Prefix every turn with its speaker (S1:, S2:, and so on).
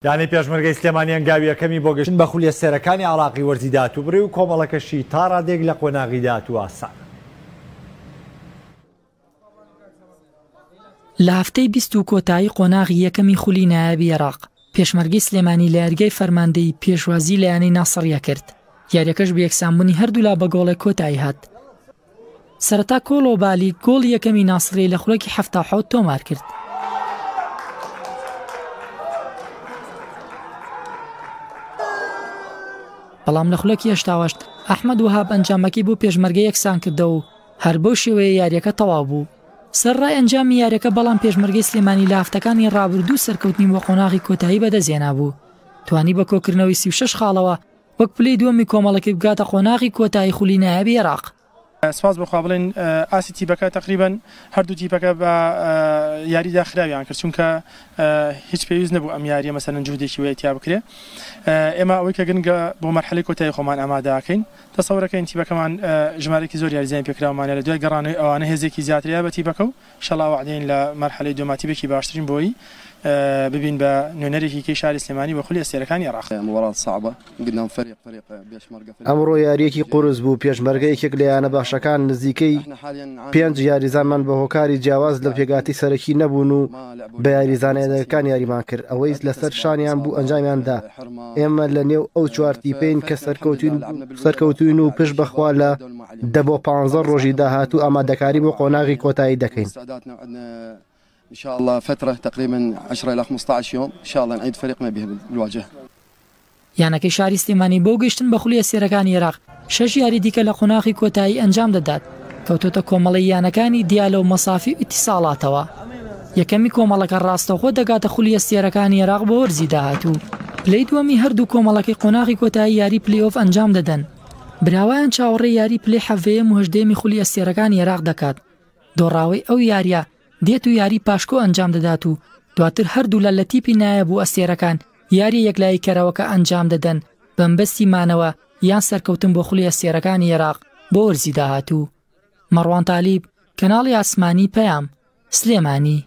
S1: یانەی پێشمەرگەی سلێمانی ئەنگاوی یەکەمی بۆ گەشتن بە خولیەسەرەکانی عێراقی وەرزی داهاتووبڕی و کۆمەڵەکەشی تا ڕادێک لە قۆناغی داهاتوو ئاسان.
S2: لە هەفتەی 20 کۆتایی قۆناغی یەکەمی خولی نایابی عێراق پێشمەرگەی سلێمانی لە یاریگای فەرماندەی پێشوازی لە یانەی ناسڕیە کرد. یاریەکەش بە یەکسانبوونی هەردوو لا بە گۆڵێک کۆتایی هات. سەرەتا کۆلۆبالی گۆڵی یەکەمی ناسڕی لە خولەکی 77 تۆمار کرد. بەڵام لە خولەکی 88 ئەحمەد وهاب ئەنجامەکەی بۆ پێشمەرگەی یەکسان کردەوە و هەر بەو شێوەیە یاریەکە تەواو بوو. سەرڕای ئەنجامی یاریەکە بەڵام پێشمەرگەی سلێمانی لە هەفتەکانی ڕابردوو سەرکەوتنی بۆ قۆناغی کۆتایی بەدەستهێنا بوو. توانی بە کۆکردنەوەی 36 خاڵەوە وەک پلەی دووەمی کۆمەڵەکەی بگاتە قۆناغی کۆتایی خولی نایابی عێراق.
S3: سپاس بۆ خوا بڵێن ئاسی تیپەکە تقریبا هەردوو تیپەکە بە یاریدا خراویان کرد چونکە هیچ پێویست نەبوو ئەم یاریە مەسەرەن جوودێکی وەیە تیا بکرێ. ئێمە ئەوەی کە گرنگە بۆ مەرحەلەی کۆتایی خۆمان ئامادەکەین تەسەورەکەین تیپەکەمان ژمارەی زۆر یاریزان پێکراومانە لە دوای گەڕانەوەی ئەوانە هێزێکی زیاتریا بە تیپەکە و ئینشەڵڵا وعدەین لە مەرحەلەی دووەما تیپێکی باشترین بۆی ببین بە نوێنەرێکی کەی شاری سلێمانی بە خولی ئەستێرەکانی عێراق.
S4: ئەمڕۆ یاریەکی قورس بوو پێشمەرگەیەکێک لە یانە باشەکان نزیکەی 5 یاریزانمان بە هۆکاری جیاواز لە پێگاتی سەرەکی نەبوون و بە یاریزانەکان یاریمان کرد ئەوەی لەسەر شانیان بوو ئەنجامیاندا. ئێمە لە نێو ئەو چوار تیپین کە سەرکەوتوین و پشت بەخوا لە 10 بۆ 15 ڕۆژی داهاتوو ئامادەکاری بۆ قۆناغی کۆتایی دەکەین.
S5: إن شاء الله فترة تقريبا 10 إلى 15 يوم إن شاء الله نعيد فريقنا به بالواجهة.
S2: یانەکەی شاری سلێمانی بۆ گەشتن بە خولی ئەستێرەکانی عێراق 6 یاری دیکە لە قۆناغی کۆتایی ئەنجام دەدات کەوتۆتە کۆمەڵی یانەکانی دیالە و مەسافی و ئیتیساڵاتەوە. یەکەمی کۆمەڵەکە ڕاستەوخۆ دەگاتە خولی ئەستێرەکانی عێراق بە وەرزی داهاتوو. پلەی دووەمی هەردوو کۆمەڵەکەی قۆناغی کۆتایی یاری پلەی ئۆف ئەنجام دەدەن. براوایان چاوەڕێی یاری پلەی حەڤەیەم و هەژدەیەمی خولی ئەستێرەکانی عێراق دەکات. دۆڕاوی ئەو یاریە دێت و یاری پاشکۆ ئەنجام دەدات و دواتر هەردوو لە تیپی نایەب و ئەستێرەکان یاری یەکلایی کەرەوەکە ئەنجام دەدەن بەمبەستی مانەوە یان سەرکەوتن بۆ خولی ئەستێرەکانی عێراق بۆ وەرزی داهاتوو. مەڕوان تالیب، کەناڵی ئاسمانی پەیام، سلێمانی.